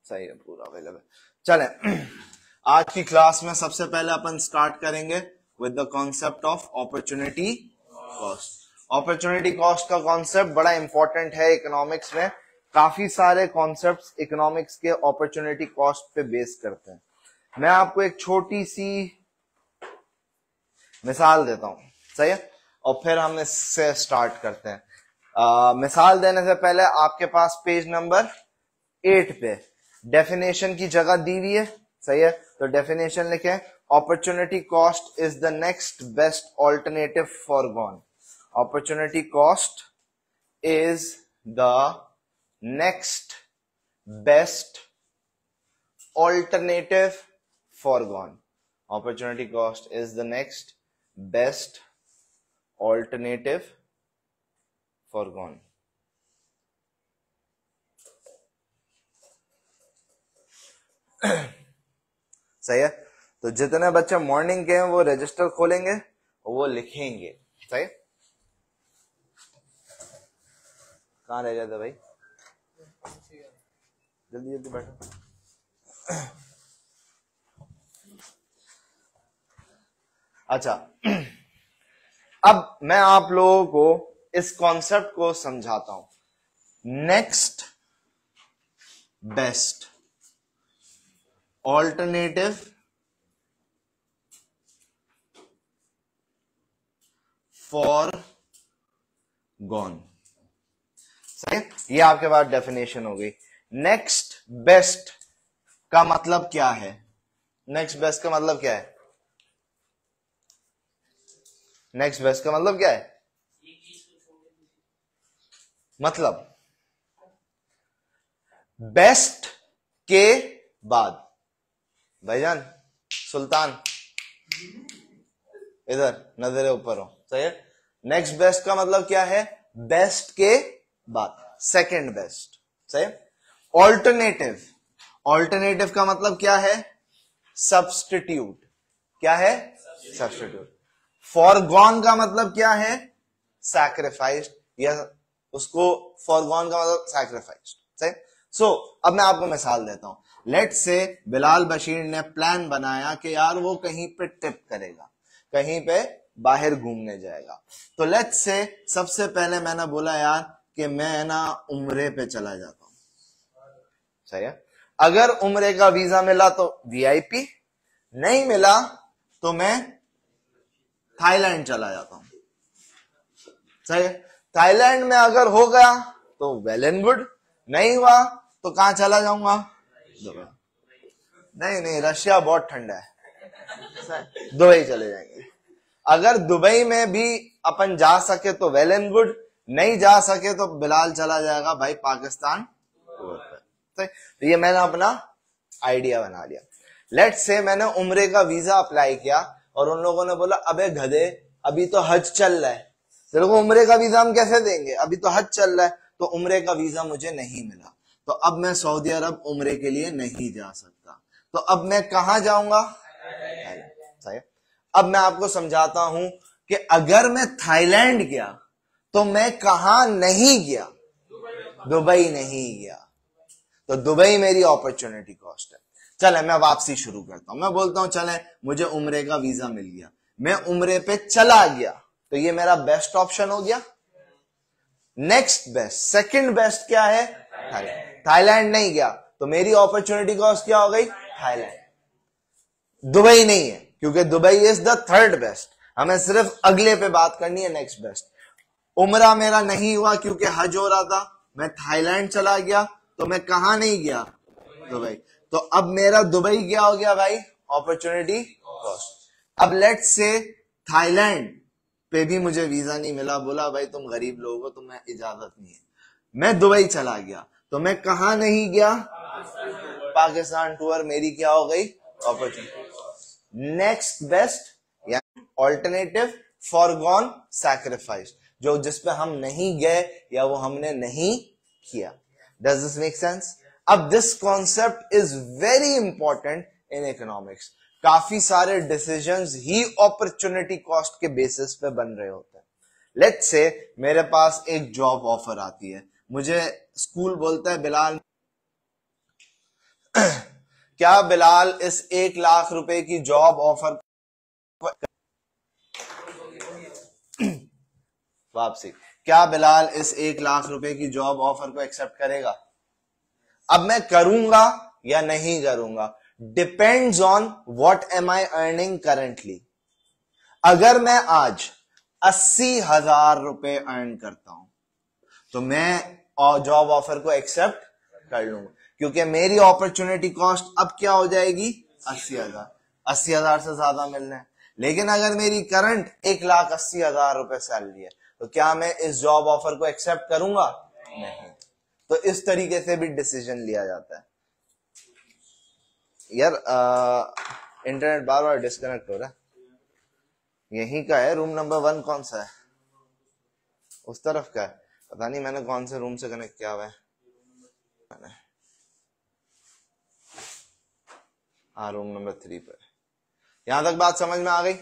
सही है, पूरा अवेलेबल। चले आज की क्लास में सबसे पहले अपन स्टार्ट करेंगे with the concept of opportunity cost. Opportunity cost का कॉन्सेप्ट बड़ा इंपॉर्टेंट है इकोनॉमिक्स में। काफी सारे कॉन्सेप्ट्स इकोनॉमिक्स के अपॉर्चुनिटी कॉस्ट पे बेस करते हैं। मैं आपको एक छोटी सी मिसाल देता हूं, सही है, और फिर हम इससे स्टार्ट करते हैं। मिसाल देने से पहले आपके पास पेज नंबर 8 पे डेफिनेशन की जगह दी हुई है, सही है, तो डेफिनेशन लिखे, opportunity cost is the next best alternative foregone. Opportunity cost is the next best alternative foregone. Opportunity cost is the next best alternative foregone. सही है, तो जितने बच्चे मॉर्निंग के हैं वो रजिस्टर खोलेंगे और वो लिखेंगे, सही। कहाँ रह जाते भाई, जल्दी जल्दी बैठो। अच्छा, अब मैं आप लोगों को इस कॉन्सेप्ट को समझाता हूं। Next best alternative for gone, सही। ये आपके पास डेफिनेशन हो गई। नेक्स्ट बेस्ट का मतलब क्या है? नेक्स्ट बेस्ट का मतलब क्या है? नेक्स्ट बेस्ट का मतलब क्या है? मतलब बेस्ट के बाद, भाईजान सुल्तान इधर नजरे ऊपर हो, सही है। नेक्स्ट बेस्ट का मतलब क्या है? बेस्ट के बाद, सेकंड बेस्ट, सही। ऑल्टरनेटिव, ऑल्टरनेटिव का मतलब क्या है? सब्स्टिट्यूट। क्या है? सब्स्टिट्यूट। फॉरगॉन का मतलब क्या है? सैक्रिफाइस्ड, या उसको फॉरगॉन का मतलब सैक्रिफाइस्ड, सही। सो अब मैं आपको मिसाल देता हूं। लेट्स से बिलाल बशीर ने प्लान बनाया कि यार वो कहीं पे ट्रिप करेगा, कहीं पे बाहर घूमने जाएगा। तो लेट्स से सबसे पहले मैंने बोला यार कि मैं ना उम्रे पे चला जाता हूं, सही है। अगर उम्रे का वीजा मिला तो वीआईपी, नहीं मिला तो मैं थाईलैंड चला जाता हूं, सही है। थाईलैंड में अगर हो गया तो वेल एंड गुड, नहीं हुआ तो कहां चला जाऊंगा? दुबई। नहीं नहीं, रशिया बहुत ठंडा है, दुबई चले जाएंगे। अगर दुबई में भी अपन जा सके तो वेल एंड गुड, नहीं जा सके तो बिलाल चला जाएगा भाई पाकिस्तान। तो ये मैंने अपना आइडिया बना लिया। लेट्स से मैंने उम्रे का वीजा अप्लाई किया और उन लोगों ने बोला अबे गधे, अभी तो हज चल रहा है, तेरे को उम्रे का वीजा हम कैसे देंगे, अभी तो हज चल रहा है। तो उम्रे का वीजा मुझे नहीं मिला, तो अब मैं सऊदी अरब उम्रे के लिए नहीं जा सकता। तो अब मैं कहां जाऊंगा? सही। अब मैं आपको समझाता हूं कि अगर मैं थाईलैंड गया तो मैं कहां नहीं गया? दुबई नहीं गया। तो दुबई मेरी अपॉर्चुनिटी कॉस्ट है। चले मैं वापसी शुरू करता हूं। मैं बोलता हूं चले मुझे उम्रे का वीजा मिल गया, मैं उम्रे पे चला गया, तो ये मेरा बेस्ट ऑप्शन हो गया। नेक्स्ट बेस्ट, सेकंड बेस्ट क्या है? थाईलैंड। थाईलैंड नहीं गया तो मेरी अपॉर्चुनिटी कॉस्ट क्या हो गई? थाईलैंड। दुबई नहीं है क्योंकि Dubai is the third best, हमें सिर्फ अगले पे बात करनी है, नेक्स्ट बेस्ट। उम्रा मेरा नहीं हुआ क्योंकि हज हो रहा था, मैं थाईलैंड चला गया, तो मैं कहां नहीं गया? दुबई। तो अब मेरा दुबई क्या हो गया भाई? Opportunity cost. अब लेट्स से थाईलैंड पे भी मुझे वीजा नहीं मिला, बोला भाई तुम गरीब लोग हो, तुम्हें इजाजत नहीं है, मैं दुबई चला गया, तो मैं कहां नहीं गया? पाकिस्तान टूर मेरी क्या हो गई? अपॉर्चुनिटी। नेक्स्ट बेस्ट या ऑल्टरनेटिव फॉरगॉन सैक्रिफाइस, जो जिस पे हम नहीं गए या वो हमने नहीं किया। Does this make sense? अब this concept is very important in economics. काफी सारे डिसीजंस ही अपॉर्चुनिटी कॉस्ट के बेसिस पे बन रहे होते हैं। लेट्स से मेरे पास एक जॉब ऑफर आती है, मुझे स्कूल बोलता है बिलाल क्या बिलाल इस 1 लाख रुपए की जॉब ऑफर वापसी, क्या बिलाल इस 1 लाख रुपए की जॉब ऑफर को एक्सेप्ट करेगा? अब मैं करूंगा या नहीं करूंगा, depends on what am I earning currently. अगर मैं आज 80,000 रुपए अर्न करता हूं तो मैं जॉब ऑफर को एक्सेप्ट कर लूंगा, क्योंकि मेरी अपॉर्चुनिटी कॉस्ट अब क्या हो जाएगी? 80,000। 80,000 से ज्यादा मिलना है। लेकिन अगर मेरी करंट 1,80,000 रुपए सैलरी है तो क्या मैं इस जॉब ऑफर को एक्सेप्ट करूंगा? नहीं। तो इस तरीके से भी डिसीजन लिया जाता है। यार इंटरनेट बार बार डिस्कनेक्ट हो रहा है। यहीं का है, रूम नंबर 1 कौन सा है? उस तरफ का है, पता नहीं मैंने कौन से रूम से कनेक्ट किया हुआ है। हाँ, रूम नंबर 3 पर। यहां तक बात समझ में आ गई?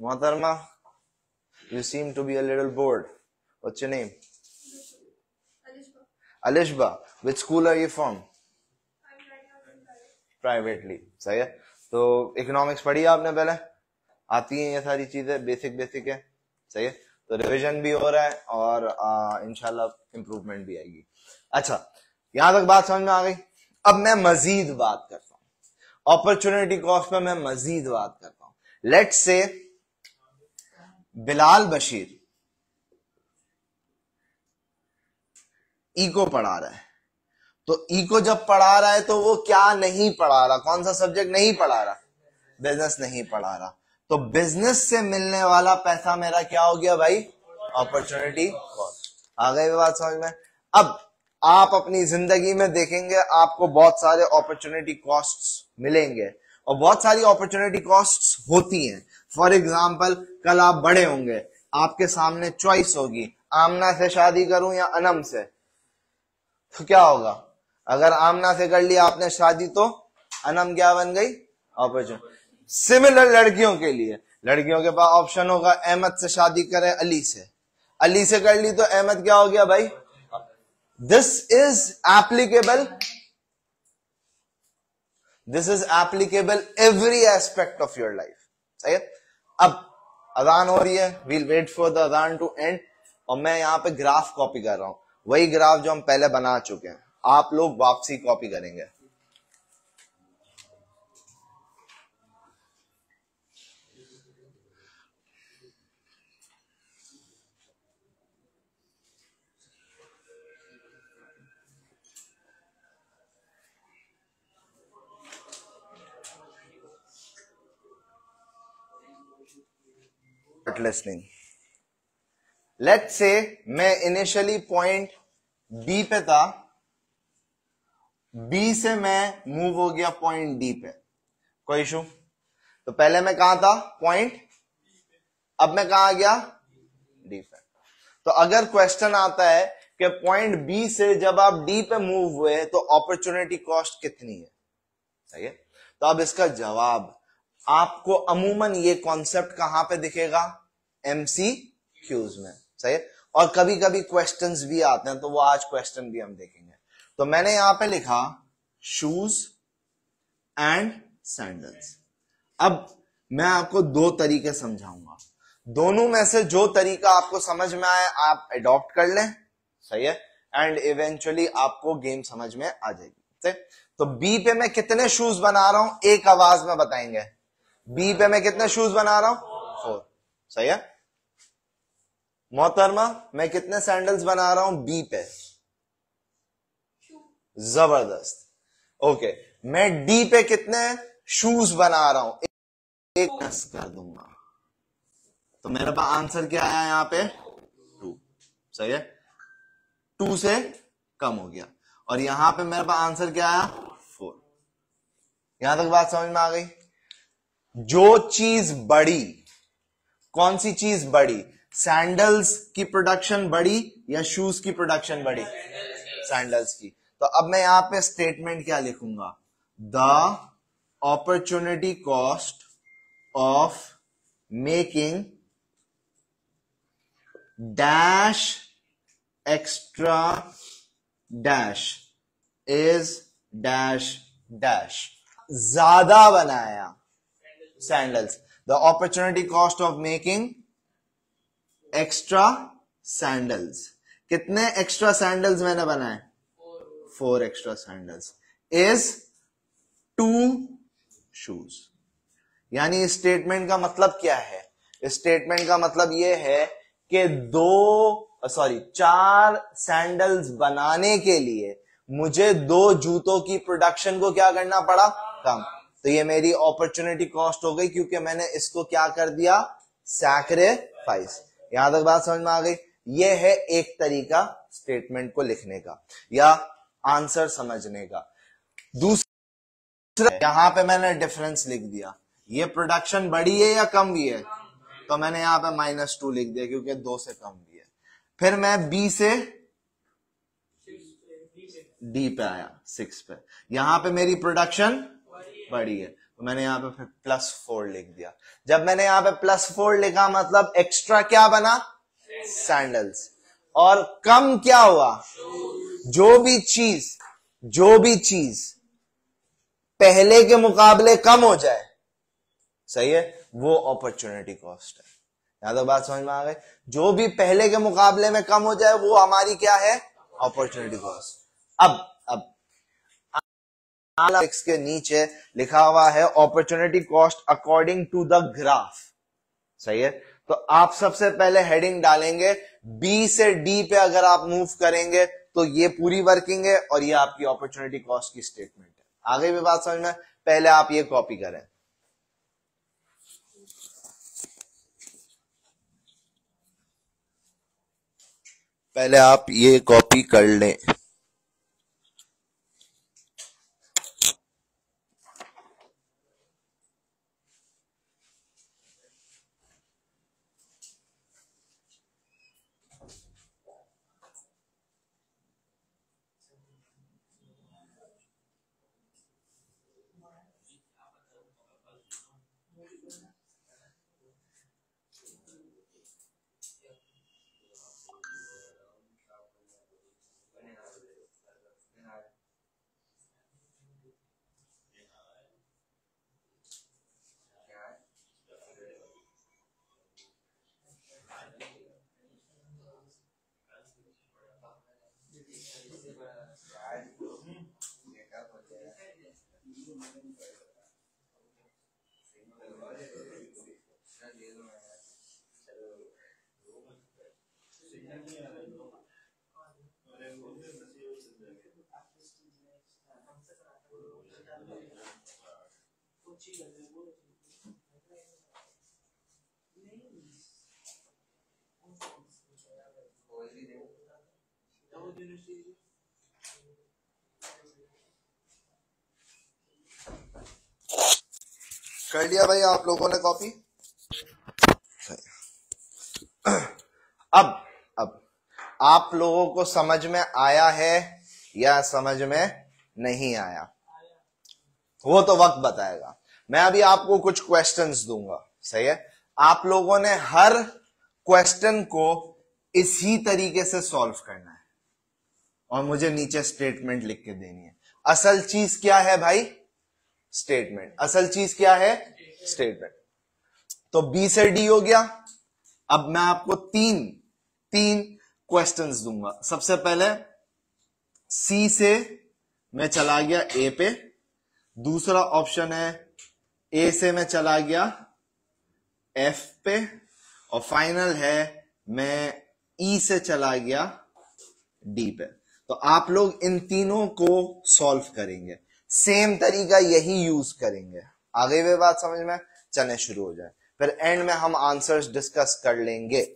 मोहतरमा, you seem to be a little bored. What's your name? Alishba. Which school are you from? Privately. सही है। तो इकोनॉमिक्स पढ़ी आपने पहले? आती हैं ये सारी चीजें, बेसिक है। सही है। तो रिवीजन भी हो रहा है और इंशाल्लाह इम्प्रूवमेंट भी आएगी। अच्छा, यहां तक बात समझ में आ गई। अब मैं मजीद बात करता हूं, अपॉर्चुनिटी कॉस्ट पे मैं मजीद बात करता हूं। Let's say Bilal Bashir eco पढ़ा रहा है, तो इको जब पढ़ा रहा है तो वो क्या नहीं पढ़ा रहा? कौन सा सब्जेक्ट नहीं पढ़ा रहा? बिजनेस नहीं पढ़ा रहा। तो बिजनेस से मिलने वाला पैसा मेरा क्या हो गया भाई? Opportunity cost. आ गई बात समझ में? अब आप अपनी जिंदगी में देखेंगे आपको बहुत सारे अपॉर्चुनिटी कॉस्ट्स मिलेंगे और बहुत सारी अपॉर्चुनिटी कॉस्ट्स होती हैं। फॉर एग्जाम्पल, कल आप बड़े होंगे, आपके सामने चॉइस होगी, आमना से शादी करूं या अनम से, तो क्या होगा? अगर आमना से कर लिया आपने शादी तो अनम क्या बन गई? अपॉर्चुनिटी। सिमिलर लड़कियों के लिए, लड़कियों के पास ऑप्शन होगा अहमद से शादी करें अली से, अली से कर ली तो अहमद क्या हो गया भाई? This is applicable every aspect of your life. सही है। अब अजान हो रही है, वील वेट फॉर द अजान टू एंड, और मैं यहां पे ग्राफ कॉपी कर रहा हूं, वही ग्राफ जो हम पहले बना चुके हैं, आप लोग वापसी कॉपी करेंगे। लिसनिंग, लेट्स से मैं इनिशियली पॉइंट बी पे था, बी से मैं मूव हो गया पॉइंट डी पे, कोई इशू? तो पहले मैं कहां था? पॉइंट, अब मैं कहां आ गया? डी पे। तो अगर क्वेश्चन आता है कि पॉइंट बी से जब आप डी पे मूव हुए तो अपॉर्चुनिटी कॉस्ट कितनी है? सही है। तो अब इसका जवाब आपको अमूमन ये कॉन्सेप्ट कहां पे दिखेगा? MCQs में। सही है। और कभी कभी क्वेश्चंस भी आते हैं, तो वो आज क्वेश्चन भी हम देखेंगे। तो मैंने यहां पे लिखा शूज एंड सैंडल्स। अब मैं आपको 2 तरीके समझाऊंगा, दोनों में से जो तरीका आपको समझ में आए आप अडॉप्ट कर लें। सही है। एंड इवेंचुअली आपको गेम समझ में आ जाएगी। तो बी पे मैं कितने शूज बना रहा हूं, एक आवाज में बताएंगे। बी पे मैं कितने शूज बना रहा हूं? 4। सही है। मोहतरमा, मैं कितने सैंडल्स बना रहा हूं बी पे? जबरदस्त। ओके, मैं डी पे कितने शूज बना रहा हूं? एक कर दूंगा, तो मेरे पास आंसर क्या आया यहां पे? 2। सही है। 2 से कम हो गया, और यहां पे मेरे पास आंसर क्या आया? 4। यहां तक बात समझ में आ गई? जो चीज बढ़ी, कौन सी चीज बढ़ी? सैंडल्स की प्रोडक्शन बढ़ी या शूज की प्रोडक्शन बढ़ी? सैंडल्स की। तो अब मैं यहां पे स्टेटमेंट क्या लिखूंगा? The opportunity cost of making dash extra dash is dash dash, ज्यादा बनाया sandals, the opportunity cost of making extra sandals. कितने एक्स्ट्रा सैंडल्स मैंने बनाए? 4 एक्स्ट्रा सैंडल्स इज 2 शूज। यानी इस स्टेटमेंट का मतलब क्या है? इस स्टेटमेंट का मतलब यह है कि 4 सैंडल्स बनाने के लिए मुझे 2 जूतों की प्रोडक्शन को क्या करना पड़ा? कम। तो ये मेरी अपॉर्चुनिटी कॉस्ट हो गई, क्योंकि मैंने इसको क्या कर दिया? सैक्रिफाइस। यहां तक बात समझ में आ गई? ये है एक तरीका स्टेटमेंट को लिखने का या आंसर समझने का। दूसरा, यहां पे मैंने डिफरेंस लिख दिया, ये प्रोडक्शन बढ़ी है या कम हुई है? तो मैंने यहां पे -2 लिख दिया, क्योंकि 2 से कम हुई है। फिर मैं बी से डी पे आया, 6 पे। यहां पे मेरी प्रोडक्शन बढ़ी है, तो मैंने यहां पे फिर +4 लिख दिया। जब मैंने यहां पे +4 लिखा, मतलब एक्स्ट्रा क्या बना? सैंडल्स। और कम क्या हुआ? जो भी चीज पहले के मुकाबले कम हो जाए, सही है, वो अपॉर्चुनिटी कॉस्ट है। यहां तक बात समझ में आ गई? जो भी पहले के मुकाबले में कम हो जाए, वो हमारी क्या है? Opportunity cost. अब के नीचे लिखा हुआ है opportunity cost according to the graph, सही है। तो आप सबसे पहले हेडिंग डालेंगे, बी से डी पे अगर आप मूव करेंगे तो ये पूरी वर्किंग है, और ये आपकी अपॉर्चुनिटी कॉस्ट की स्टेटमेंट है। आगे भी बात समझ में? पहले आप ये कॉपी करें। पहले आप ये कॉपी कर लें। कर लिया भाई आप लोगों ने कॉपी? अब आप लोगों को समझ में आया है या समझ में नहीं आया, वो तो वक्त बताएगा। मैं अभी आपको कुछ क्वेश्चंस दूंगा, सही है। आप लोगों ने हर क्वेश्चन को इसी तरीके से सॉल्व करना है, और मुझे नीचे स्टेटमेंट लिख के देनी है। असल चीज क्या है भाई? स्टेटमेंट। असल चीज क्या है? स्टेटमेंट। तो बी से डी हो गया। अब मैं आपको तीन क्वेश्चंस दूंगा। सबसे पहले सी से मैं चला गया ए पे, दूसरा ऑप्शन है ए से मैं चला गया एफ पे, और फाइनल है मैं ई से चला गया डी पे। तो आप लोग इन तीनों को सॉल्व करेंगे, सेम तरीका यही यूज करेंगे। आगे वे बात समझ में? चलने शुरू हो जाए, फिर एंड में हम आंसर्स डिस्कस कर लेंगे।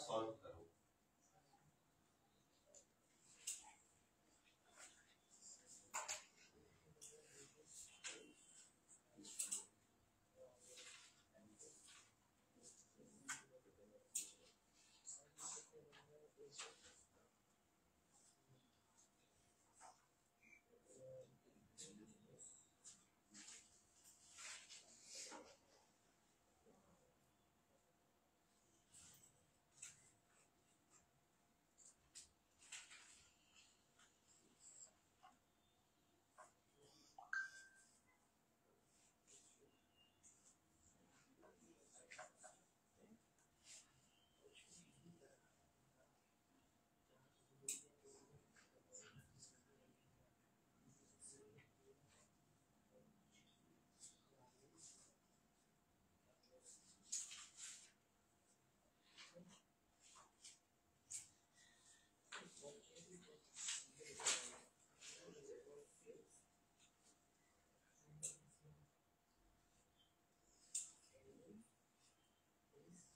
सॉल्व करो।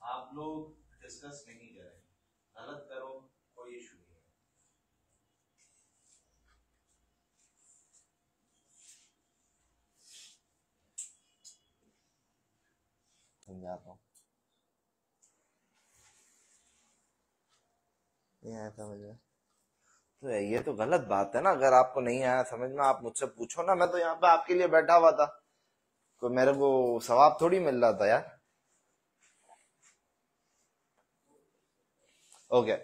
आप लोग डिस्कस नहीं करें, गलत करो कोई इशू नहीं है। समझाता हूँ, नहीं आया समझ में तो ये तो गलत बात है ना। अगर आपको नहीं आया समझ में आप मुझसे पूछो ना, मैं तो यहाँ पे आपके लिए बैठा हुआ था, कोई मेरे को सवाब थोड़ी मिल रहा था यार। ओके,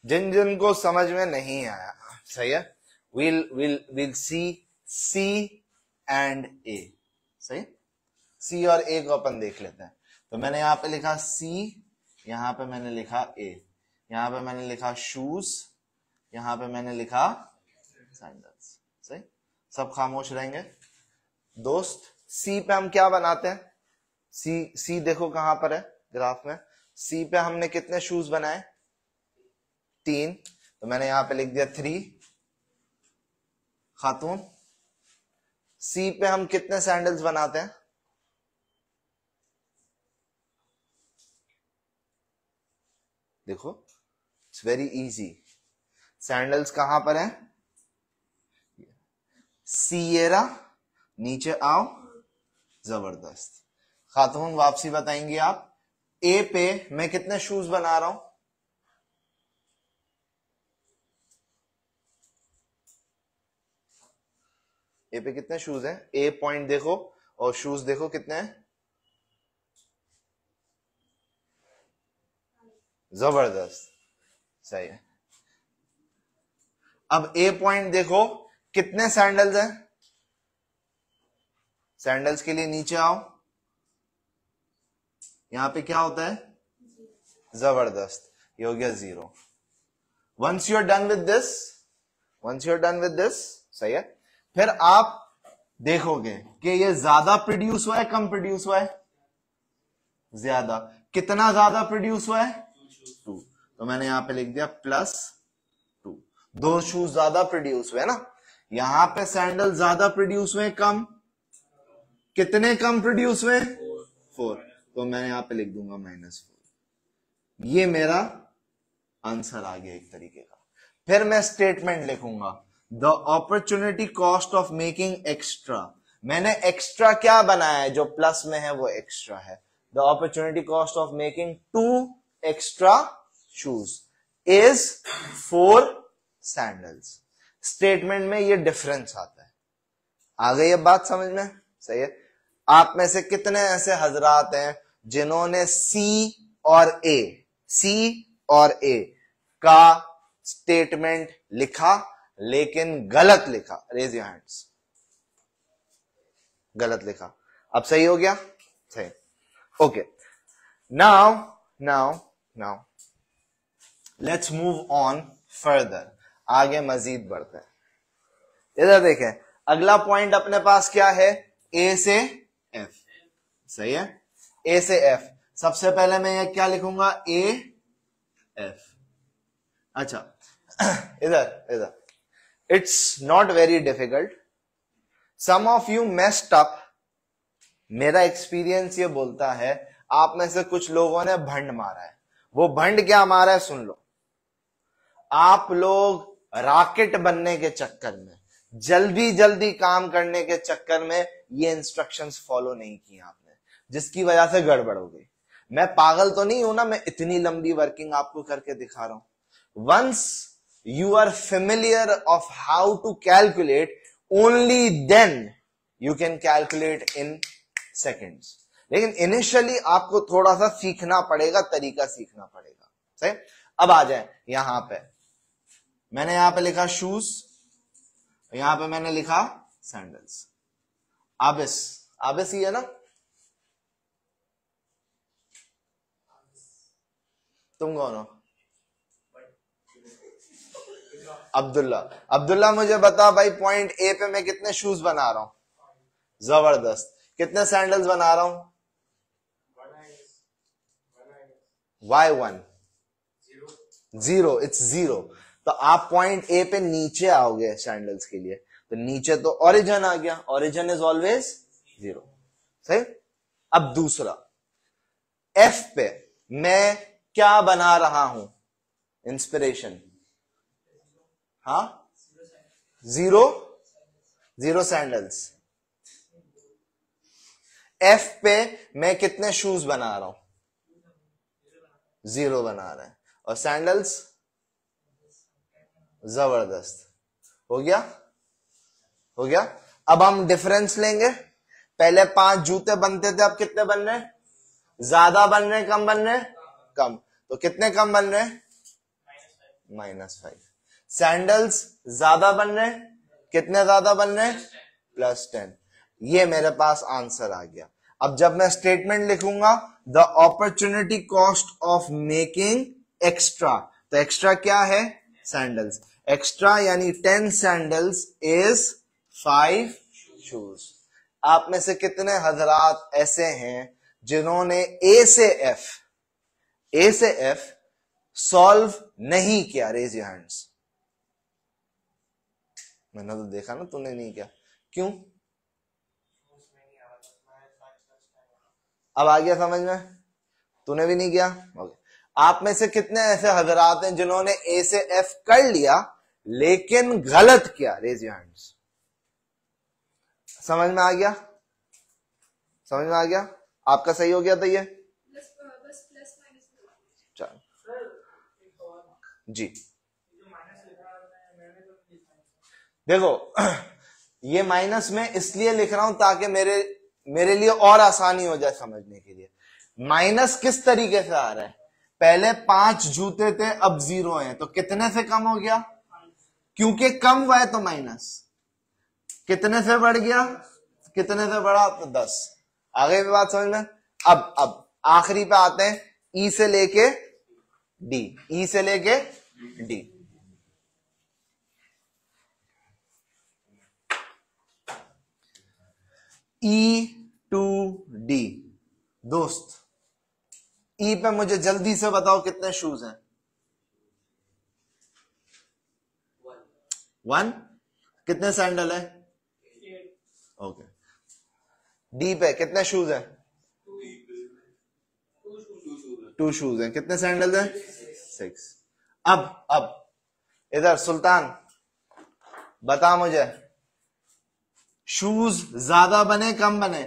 जिन जिन को समझ में नहीं आया, सही है, विल सी एंड ए, सही, सी और ए को अपन देख लेते हैं। तो मैंने यहाँ पे लिखा सी, यहाँ पे मैंने लिखा ए, यहाँ पे मैंने लिखा शूज, यहाँ पे मैंने लिखा सैंडल्स, सही। सब खामोश रहेंगे दोस्त। सी पे हम क्या बनाते हैं, सी देखो कहां पर है ग्राफ में। सी पे हमने कितने शूज बनाए, 3, तो मैंने यहां पे लिख दिया 3 खातून। सी पे हम कितने सैंडल्स बनाते हैं, देखो इट्स वेरी इजी। सैंडल्स कहां पर है, सिएरा, नीचे आओ, जबरदस्त। खातून वापसी बताएंगी आप। ए पे मैं कितने शूज बना रहा हूं, ए पे कितने शूज हैं, ए पॉइंट देखो और शूज देखो कितने हैं, जबरदस्त, सही है। अब ए पॉइंट देखो कितने सैंडल्स हैं, सैंडल्स के लिए नीचे आओ, यहां पे क्या होता है, जबरदस्त, ये हो गया 0। Once you are done with this, once you are done with this, सही है, फिर आप देखोगे कि ये ज्यादा प्रोड्यूस हुआ है कम प्रोड्यूस हुआ है, ज्यादा। कितना ज्यादा प्रोड्यूस हुआ है, 2, तो मैंने यहां पे लिख दिया +2। 2 शूज ज्यादा प्रोड्यूस हुए ना, यहां पे सैंडल ज्यादा प्रोड्यूस हुए कम, कितने कम प्रोड्यूस हुए, 4, तो मैं यहां पे लिख दूंगा -4। ये मेरा आंसर आ गया एक तरीके का। फिर मैं स्टेटमेंट लिखूंगा, the opportunity cost of making extra. मैंने एक्स्ट्रा क्या बनाया है, जो प्लस में है वो एक्स्ट्रा है। The opportunity cost of making 2 extra shoes is 4 sandals. Statement में ये डिफरेंस आता है। आ गई अब बात समझ में, सही है। आप में से कितने ऐसे हजरात हैं जिन्होंने सी और ए का स्टेटमेंट लिखा लेकिन गलत लिखा, रेज योर हैंड्स। गलत लिखा, अब सही हो गया, सही, okay. Now let's move on further, आगे मजीद बढ़ते हैं। इधर देखें, अगला पॉइंट अपने पास क्या है, ए से एफ, सही है, ए से एफ। सबसे पहले मैं ये क्या लिखूंगा, ए एफ। अच्छा इधर it's not very difficult, some of you messed up. मेरा एक्सपीरियंस ये बोलता है आप में से कुछ लोगों ने भंड मारा है, वो भंड क्या मारा है सुन लो। आप लोग रॉकेट बनने के चक्कर में, जल्दी जल्दी काम करने के चक्कर में ये इंस्ट्रक्शंस फॉलो नहीं किए आपने, जिसकी वजह से गड़बड़ हो गई। मैं पागल तो नहीं हूं ना, मैं इतनी लंबी वर्किंग आपको करके दिखा रहा हूं। Once you are familiar of how to calculate, only then you can calculate in seconds. लेकिन इनिशियली आपको थोड़ा सा सीखना पड़ेगा, तरीका सीखना पड़ेगा। सही। अब आ जाए यहां पे, मैंने यहां पे लिखा शूज, यहां पे मैंने लिखा सैंडल्स। आबिस, आबिस ही है ना? तुम कौन हो? अब्दुल्ला। अब्दुल्ला मुझे बता भाई, पॉइंट ए पे मैं कितने शूज बना रहा हूं? जबरदस्त। कितने सैंडल्स बना रहा हूं? y1 0, it's 0। तो आप पॉइंट ए पे नीचे आओगे सैंडल्स के लिए, तो नीचे तो ओरिजिन आ गया, ओरिजिन इज ऑलवेज 0। सही। अब दूसरा एफ पे मैं क्या बना रहा हूं? इंस्पिरेशन। हाँ, 0 सैंडल्स। एफ पे मैं कितने शूज बना रहा हूं? 0 बना रहे हैं। और सैंडल्स? जबरदस्त। हो गया, हो गया। अब हम डिफरेंस लेंगे। पहले 5 जूते बनते थे, अब कितने बन रहे? ज्यादा बन रहे, कम बन रहे? कम। तो कितने कम बन रहे? -5। सैंडल्स ज्यादा बन रहे, कितने ज्यादा बन रहे? +10। ये मेरे पास आंसर आ गया। अब जब मैं स्टेटमेंट लिखूंगा, the opportunity cost of making extra, तो एक्स्ट्रा क्या है? सैंडल्स। एक्स्ट्रा यानी 10 सैंडल्स इज 5 शूज। आप में से कितने हजरात ऐसे हैं जिन्होंने ए से एफ सॉल्व नहीं किया? Raise your hands. मैंने तो देखा ना, तूने नहीं किया, क्यों? अब आ गया समझ में? तूने भी नहीं किया? ओके। आप में से कितने ऐसे हजरात हैं जिन्होंने ए से एफ कर लिया लेकिन गलत किया? Raise your hands. समझ में आ गया? समझ में आ गया? आपका सही हो गया था ये? चलो जी। देखो, ये माइनस में इसलिए लिख रहा हूं ताकि मेरे लिए और आसानी हो जाए समझने के लिए। माइनस किस तरीके से आ रहा है? पहले 5 जूते थे, अब 0 है, तो कितने से कम हो गया? क्योंकि कम हुआ है तो माइनस। कितने से बढ़ गया? कितने से बढ़ा? तो 10। आगे भी बात समझ में? अब आखिरी पे आते हैं, ई से लेके डी, ई से लेके डी। E to D. दोस्त, ई पे मुझे जल्दी से बताओ कितने शूज हैं? 1। कितने सैंडल है? ओके। डी पे कितने शूज हैं? 2 शूज हैं। कितने सैंडल हैं? 6। अब इधर सुल्तान बता मुझे, शूज ज्यादा बने कम बने?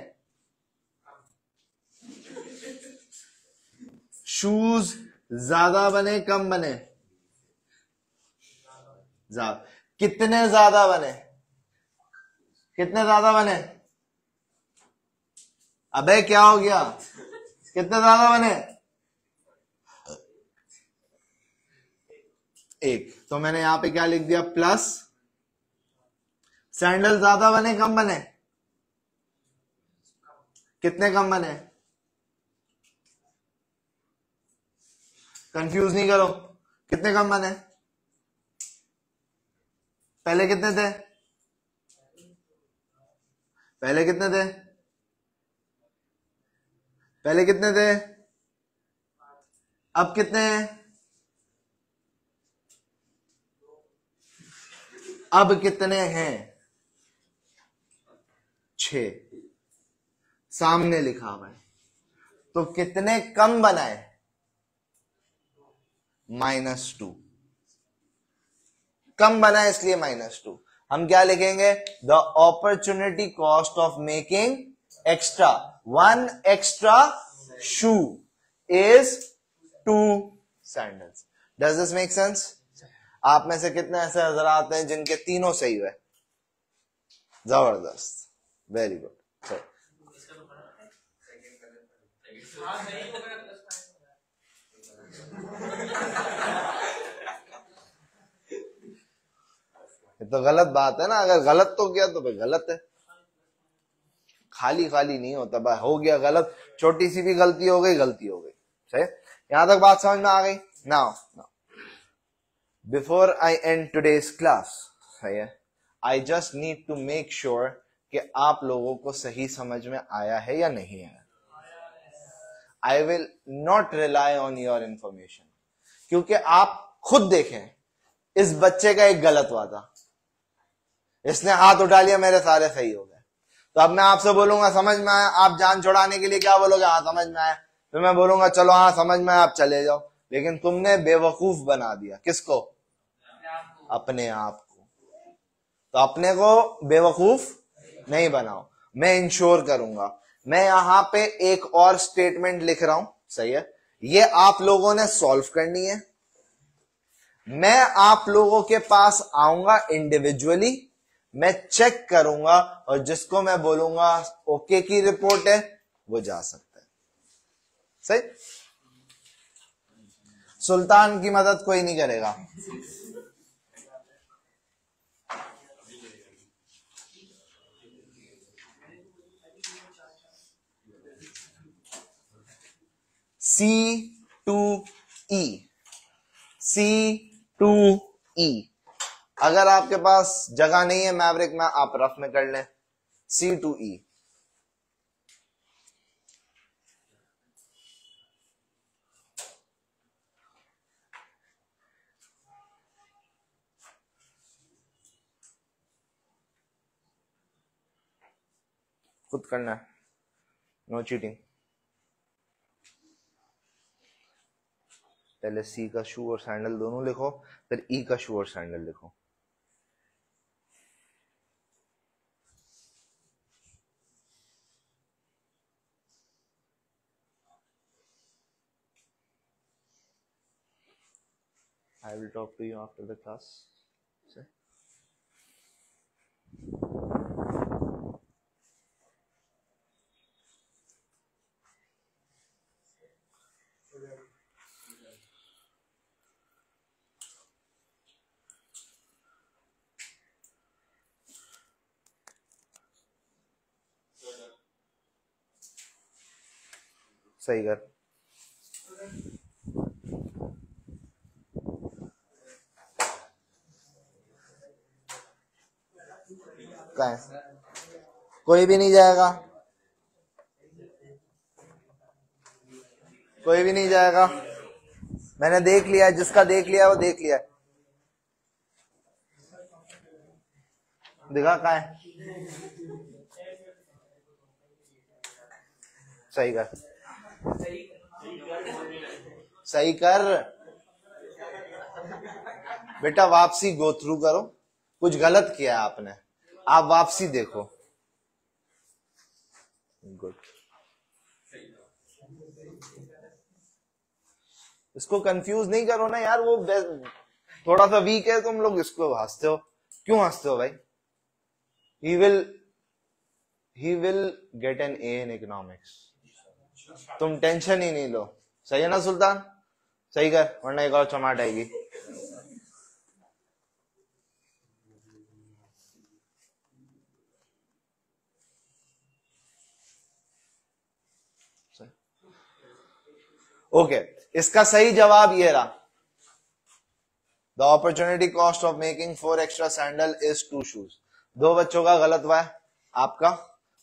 शूज ज्यादा बने कम बने? ज्यादा। कितने ज्यादा बने? कितने ज्यादा बने? अबे क्या हो गया? कितने ज्यादा बने? 1। तो मैंने यहां पे क्या लिख दिया? प्लस। सैंडल ज्यादा बने कम बने? कितने कम बने? कंफ्यूज नहीं करो, कितने कम बने? पहले कितने थे? पहले कितने थे? पहले कितने थे? अब कितने हैं? अब कितने हैं? 6। सामने लिखा हुआ है। तो कितने कम बनाए? -2, कम बना इसलिए -2। हम क्या लिखेंगे? The opportunity cost of making extra 1 extra shoe is 2 sandals. Does this make sense? आप में से कितने ऐसे हजरात हैं जिनके तीनों सही हुए? जबरदस्त, वेरी गुड। ये तो गलत बात है ना, अगर गलत तो किया तो भाई गलत है, खाली खाली नहीं होता भाई, हो गया गलत, छोटी सी भी गलती हो गई, गलती हो गई। सही, यहां तक बात समझ में आ गई? Now before I end today's class, सही है, I just need to make sure कि आप लोगों को सही समझ में आया है या नहीं आया। I will not rely on your information, क्योंकि आप खुद देखें, इस बच्चे का एक गलत हुआ था, इसने हाथ उठा लिया, मेरे सारे सही हो गए। तो अब मैं आपसे बोलूंगा समझ में आया, आप जान छुड़ाने के लिए क्या बोलोगे? हाँ समझ में आया। फिर मैं बोलूंगा चलो हाँ समझ में आया, आप चले जाओ। लेकिन तुमने बेवकूफ बना दिया किसको? अपने आप को। तो अपने को बेवकूफ नहीं बनाओ, मैं इंश्योर करूंगा। मैं यहां पे एक और स्टेटमेंट लिख रहा हूं, सही है, ये आप लोगों ने सॉल्व करनी है। मैं आप लोगों के पास आऊंगा इंडिविजुअली, मैं चेक करूंगा, और जिसको मैं बोलूंगा ओके की रिपोर्ट है वो जा सकता है। सही? सुल्तान की मदद कोई नहीं करेगा। C2E, C2E। अगर आपके पास जगह नहीं है मैवरिक में, आप रफ में कर लें C2E। खुद करना है, नो चीटिंग। पहले सी का शू और सैंडल दोनों लिखो, फिर ई का शू और सैंडल लिखो। I will talk to you after the class. See? सही कर। कहाँ है? कोई भी नहीं जाएगा, कोई भी नहीं जाएगा। मैंने देख लिया, जिसका देख लिया वो देख लिया। दिखा कहाँ है? सही कर, सही कर बेटा, वापसी गो थ्रू करो। कुछ गलत किया आपने, आप वापसी देखो। गुड। इसको कंफ्यूज नहीं करो ना यार, वो थोड़ा सा वीक है, तुम लोग इसको हंसते हो। क्यों हंसते हो भाई? He will get an A in economics, तुम टेंशन ही नहीं लो। सही है ना सुल्तान? सही कर, वरना एक और चमाट आएगी। ओके, इसका सही जवाब ये रहा, the opportunity cost of making 4 extra sandal is 2 shoes. 2 बच्चों का गलत हुआ है, आपका,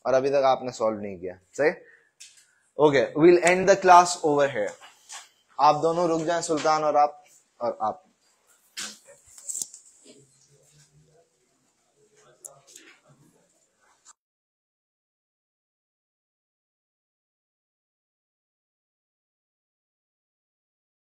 और अभी तक आपने सॉल्व नहीं किया। सही? Okay, we'll end the class over here. आप दोनों रुक जाएं, सुल्तान और आप